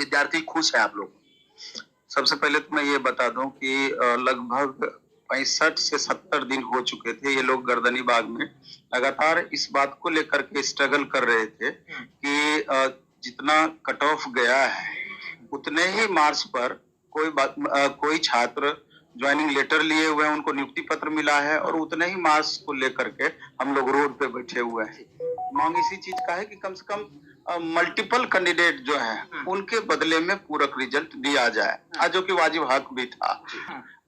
विद्यार्थी खुश है आप लोग? सबसे पहले तो मैं ये बता दूं कि लगभग 65 से 70 दिन हो चुके थे ये लोग गर्दनी बाग में लगातार इस बात को लेकर के स्ट्रगल कर रहे थे कि जितना कट ऑफ गया है उतने ही मार्क्स पर कोई छात्र ज्वाइनिंग लेटर लिए हुए हैं, उनको नियुक्ति पत्र मिला है और उतने ही मार्क्स को लेकर के हम लोग रोड पे बैठे हुए हैं। मांग इसी चीज का है कि कम से कम मल्टीपल कैंडिडेट जो है उनके बदले में पूरक रिजल्ट दिया जाए, जो कि वाजिब हक भी था।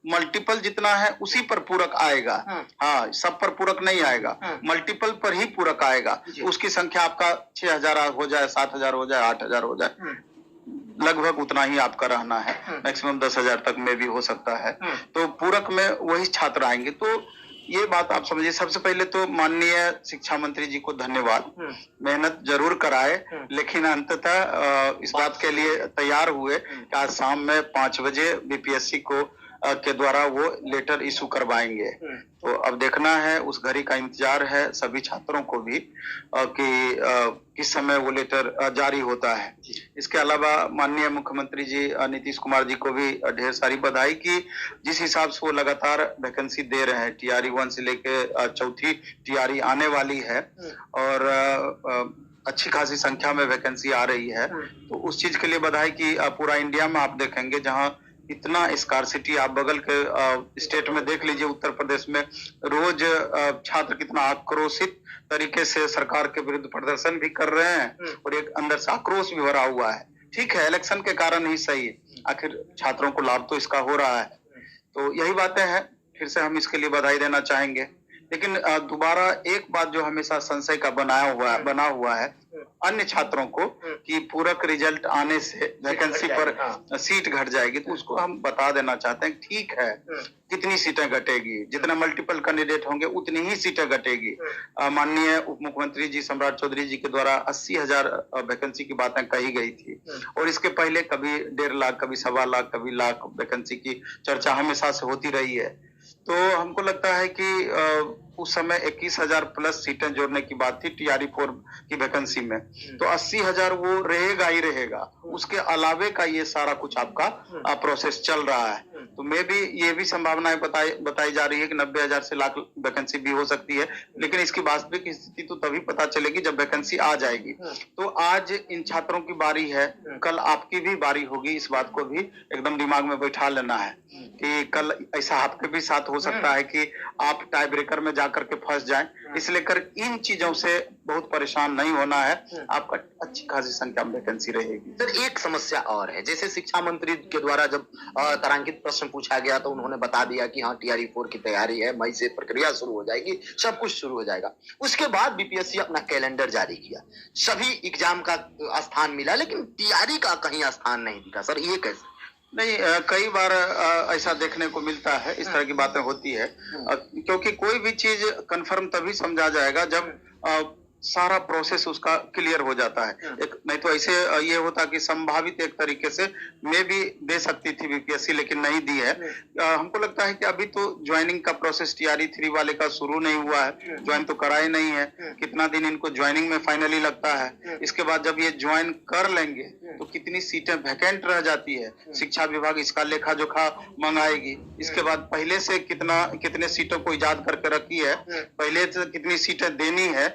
मल्टीपल जितना है उसी पर पूरक आएगा, हाँ सब पर पूरक नहीं आएगा, मल्टीपल पर ही पूरक आएगा। उसकी संख्या आपका 6000 हो जाए, 7000 हो जाए, 8000 हो जाए, लगभग उतना ही आपका रहना है। मैक्सिमम 10,000 तक में भी हो सकता है। तो पूरक में वही छात्र आएंगे। तो ये बात आप समझिए। सबसे पहले तो माननीय शिक्षा मंत्री जी को धन्यवाद। मेहनत जरूर कराए, लेकिन अंततः इस बात के लिए तैयार हुए कि आज शाम में 5 बजे बीपीएससी को के द्वारा वो लेटर इशू करवाएंगे। तो अब देखना है, उस घड़ी का इंतजार है सभी छात्रों को भी कि किस समय वो लेटर जारी होता है। इसके अलावा माननीय मुख्यमंत्री जी नीतीश कुमार जी को भी ढेर सारी बधाई कि जिस हिसाब से वो लगातार वैकेंसी दे रहे हैं। टीआरई 1 से लेके 4थी टीआरई आने वाली है और अच्छी खासी संख्या में वैकेंसी आ रही है। तो उस चीज के लिए बधाई कि पूरा इंडिया में आप देखेंगे जहां इतना स्कार्सिटी, आप बगल के स्टेट में देख लीजिए, उत्तर प्रदेश में रोज छात्र कितना आक्रोशित तरीके से सरकार के विरुद्ध प्रदर्शन भी कर रहे हैं और एक अंदर से आक्रोश भी भरा हुआ है। ठीक है, इलेक्शन के कारण ही सही, आखिर छात्रों को लाभ तो इसका हो रहा है। तो यही बातें हैं, फिर से हम इसके लिए बधाई देना चाहेंगे। लेकिन दोबारा एक बात जो हमेशा संशय का बना हुआ है अन्य छात्रों को कि पूरक रिजल्ट आने से वैकेंसी पर सीट घट जाएगी। तो उसको हम बता देना चाहते हैं, ठीक है कितनी सीटें घटेगी, जितने मल्टीपल कैंडिडेट होंगे उतनी ही सीटें घटेगी। माननीय उप मुख्यमंत्री जी सम्राट चौधरी जी के द्वारा 80,000 वैकेंसी की बातें कही गई थी और इसके पहले कभी 1.5 लाख, कभी 1.25 लाख, कभी लाख वैकेंसी की चर्चा हमेशा से होती रही है। तो हमको लगता है कि उस समय 21,000 प्लस सीटें जोड़ने की बात थी टीआरई 4 की वैकेंसी में, तो 80,000 वो रहेगा ही रहेगा। उसके अलावे का ये सारा कुछ आपका प्रोसेस चल रहा है। तो मैं भी ये भी संभावनाएं बताई जा रही है कि 90,000 से लाख वैकेंसी भी हो सकती है, लेकिन इसकी वास्तविक स्थिति तो तभी पता चलेगी जब वैकेंसी आ जाएगी। तो आज इन छात्रों की बारी है, कल आपकी भी बारी होगी। इस बात को भी एकदम दिमाग में बैठा लेना है कि कल ऐसा आपके भी साथ हो सकता है कि आप टाई ब्रेकर में जाकर के फंस जाएं। इसलिए कर इन चीजों से बहुत परेशान नहीं होना है, आपका अच्छी खासी संख्या में वैकेंसी रहेगी। सर एक समस्या और है, जैसे शिक्षा मंत्री के द्वारा जब तारांकित प्रश्न पूछा गया तो उन्होंने बता दिया कि हाँ टीआरई 4 की तैयारी है, मई से प्रक्रिया शुरू हो जाएगी, सब कुछ शुरू हो जाएगा। उसके बाद बीपीएससी अपना कैलेंडर जारी किया, सभी एग्जाम का स्थान मिला, लेकिन टीआरई का कहीं स्थान नहीं दिखा। सर ये कैसे? नहीं, कई बार ऐसा देखने को मिलता है, इस तरह की बातें होती है, क्योंकि कोई भी चीज कंफर्म तभी समझा जाएगा जब सारा प्रोसेस उसका क्लियर हो जाता है। एक नहीं तो ऐसे ये होता कि संभावित एक तरीके से मैं भी दे सकती थी बीपीएससी, लेकिन नहीं दी है। हमको लगता है कि अभी तो ज्वाइनिंग का प्रोसेस टीआरई 3 वाले का शुरू नहीं हुआ है, ज्वाइन तो कराए नहीं है। कितना दिन इनको ज्वाइनिंग में फाइनली लगता है, इसके बाद जब ये ज्वाइन कर लेंगे तो कितनी सीटें वैकेंट रह जाती है, शिक्षा विभाग इसका लेखा जोखा मंगाएगी। इसके बाद पहले से कितने सीटों को ईजाद करके रखी है, पहले से कितनी सीटें देनी है,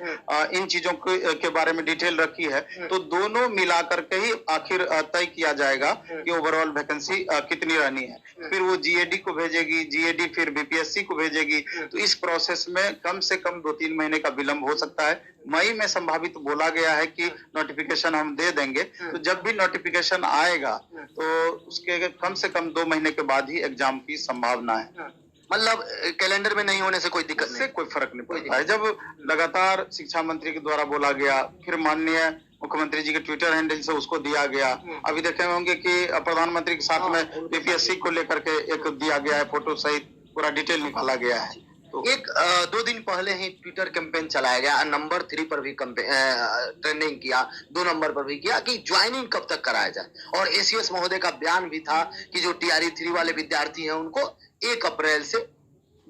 इन चीजों के बारे में डिटेल रखी है। तो दोनों मिलाकर के ही आखिर तय किया जाएगा कि ओवरऑल वैकेंसी कितनी रहनी है। फिर वो जीएडी को भेजेगी, जीएडी फिर बीपीएससी को भेजेगी। तो इस प्रोसेस में कम से कम 2-3 महीने का विलंब हो सकता है। मई में संभावित बोला गया है कि नोटिफिकेशन हम दे देंगे। तो जब भी नोटिफिकेशन आएगा तो उसके कम से कम 2 महीने के बाद ही एग्जाम की संभावना है। मतलब कैलेंडर में नहीं होने से कोई दिक्कत से कोई फर्क नहीं पड़ता है। जब लगातार शिक्षा मंत्री के द्वारा बोला गया, फिर माननीय मुख्यमंत्री जी के ट्विटर हैंडल से उसको दिया गया। अभी देखे होंगे कि प्रधानमंत्री के साथ में बीपीएससी को लेकर के एक दिया गया है, फोटो सहित पूरा डिटेल निकाला गया है। तो एक 2 दिन पहले ही ट्विटर कैंपेन चलाया गया, नंबर 3 पर भी ट्रेंडिंग किया, 2 नंबर पर भी किया कि ज्वाइनिंग कब तक कराया जाए। और एसीएस महोदय का बयान भी था कि जो टीआरई 3 वाले विद्यार्थी हैं उनको 1 अप्रैल से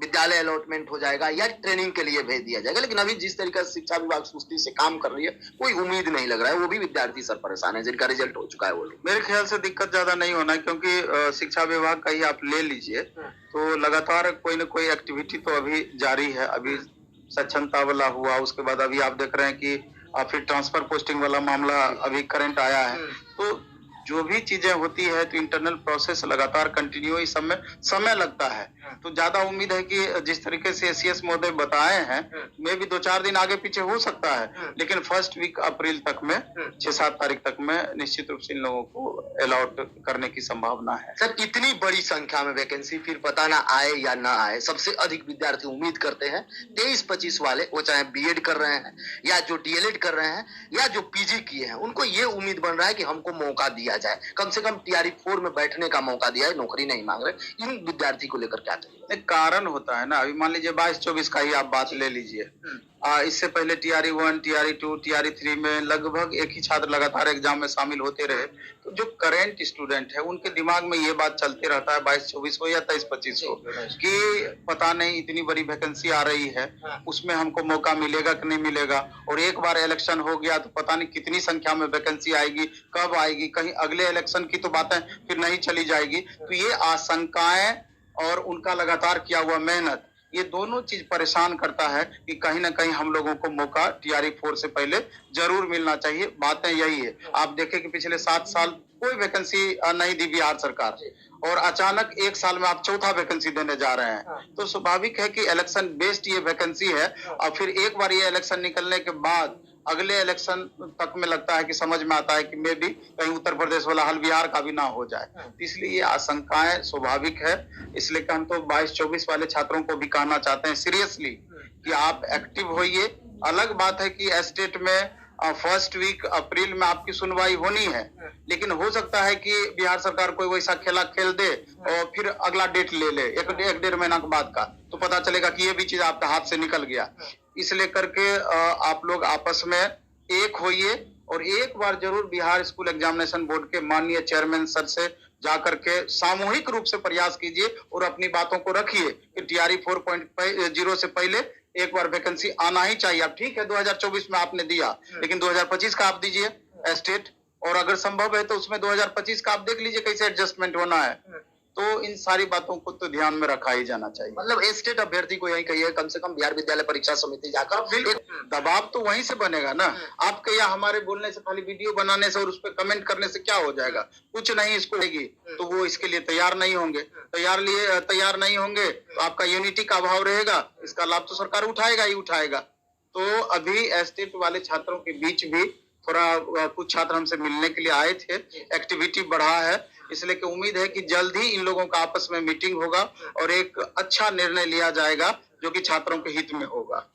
विद्यालय अलॉटमेंट हो जाएगा या ट्रेनिंग के लिए भेज दिया जाएगा। लेकिन अभी जिस तरीके से शिक्षा विभाग सुस्ती से काम कर रही है, कोई उम्मीद नहीं लग रहा है। वो भी विद्यार्थी सर परेशान है जिनका रिजल्ट हो चुका है। वो लोग, मेरे ख्याल से दिक्कत ज्यादा नहीं होना है, क्योंकि शिक्षा विभाग का ही आप ले लीजिए तो लगातार कोई न कोई एक्टिविटी तो अभी जारी है। अभी सक्षमता वाला हुआ, उसके बाद अभी आप देख रहे हैं कि फिर ट्रांसफर पोस्टिंग वाला मामला अभी करंट आया है। तो जो भी चीजें होती है तो इंटरनल प्रोसेस लगातार कंटिन्यू, इस समय लगता है। तो ज्यादा उम्मीद है कि जिस तरीके से एसीएस महोदय बताए हैं, मे भी 2-4 दिन आगे पीछे हो सकता है, लेकिन फर्स्ट वीक अप्रैल तक में 6-7 तारीख तक में निश्चित रूप से इन लोगों को अलॉट करने की संभावना है। सर इतनी बड़ी संख्या में वैकेंसी फिर पता ना आए या ना आए, सबसे अधिक विद्यार्थी उम्मीद करते हैं 23-25 वाले, वो चाहे बीएड कर रहे हैं या जो डीएलएड कर रहे हैं या जो पीजी किए हैं, उनको ये उम्मीद बन रहा है कि हमको मौका दिया जाए, कम से कम टीआरई 4 में बैठने का मौका दिया है, नौकरी नहीं मांग रहे। इन विद्यार्थी को लेकर क्या कहेंगे? एक कारण होता है ना। अभी मान लीजिए 22-24 का ही आप बात ले लीजिए। इससे पहले टीआरई 1, टीआरई 2, टीआरई 3 में लगभग एक ही छात्र लगातार एग्जाम में शामिल होते रहे। तो जो करंट स्टूडेंट है उनके दिमाग में ये बात चलते रहता है 22-24 हो या 23-25 हो कि पता नहीं इतनी बड़ी वैकेंसी आ रही है, उसमें हमको मौका मिलेगा कि नहीं मिलेगा। और एक बार इलेक्शन हो गया तो पता नहीं कितनी संख्या में वैकेंसी आएगी, कब आएगी, कहीं अगले इलेक्शन की तो बातें फिर नहीं चली जाएगी। तो ये आशंकाएं और उनका लगातार किया हुआ मेहनत, ये दोनों चीज परेशान करता है कि कहीं ना कहीं हम लोगों को मौका टीआरई 4 से पहले जरूर मिलना चाहिए। बातें यही है। आप देखें कि पिछले 7 साल कोई वैकेंसी नहीं दी बिहार सरकार, और अचानक एक साल में आप चौथा वैकेंसी देने जा रहे हैं। तो स्वाभाविक है कि इलेक्शन बेस्ड ये वैकेंसी है, और फिर एक बार ये इलेक्शन निकलने के बाद अगले इलेक्शन तक में लगता है कि समझ में आता है कि मे भी कहीं उत्तर प्रदेश वाला हल बिहार का भी ना हो जाए। तो इसलिए ये आशंकाएं स्वाभाविक है। इसलिए हम तो 22-24 वाले छात्रों को भी कहना चाहते हैं सीरियसली कि आप एक्टिव होइए। अलग बात है कि स्टेट में फर्स्ट वीक अप्रैल में आपकी सुनवाई होनी है, लेकिन हो सकता है कि बिहार सरकार कोई वैसा खेला खेल दे और फिर अगला डेट ले ले एक 1-1.5 महीना के बाद का, तो पता चलेगा कि ये भी चीज आपके हाथ से निकल गया। इसलिए करके आप लोग आपस में एक होइए और एक बार जरूर बिहार स्कूल एग्जामिनेशन बोर्ड के माननीय चेयरमैन सर से जाकर के सामूहिक रूप से प्रयास कीजिए और अपनी बातों को रखिए कि टीआरई 4.0 से पहले एक बार वैकेंसी आना ही चाहिए। अब ठीक है 2024 में आपने दिया, लेकिन 2025 का आप दीजिए स्टेट, और अगर संभव है तो उसमें 2025 का आप देख लीजिए कैसे एडजस्टमेंट होना है। तो इन सारी बातों को तो ध्यान में रखा ही जाना चाहिए। मतलब स्टेट अभ्यर्थी को यही कहिए, कम से कम बिहार विद्यालय परीक्षा समिति जाकर एक दबाव तो वहीं से बनेगा ना। आपके या हमारे बोलने से, खाली वीडियो बनाने से और उस पर कमेंट करने से क्या हो जाएगा? कुछ नहीं इसको होगी, तो वो इसके लिए तैयार नहीं होंगे। तैयार नहीं होंगे तो आपका यूनिटी का अभाव रहेगा। इसका लाभ तो सरकार उठाएगा ही उठाएगा। तो अभी स्टेट वाले छात्रों के बीच भी थोड़ा कुछ छात्र हमसे मिलने के लिए आए थे, एक्टिविटी बढ़ा है। इसलिए कि उम्मीद है कि जल्द ही इन लोगों का आपस में मीटिंग होगा और एक अच्छा निर्णय लिया जाएगा जो कि छात्रों के हित में होगा।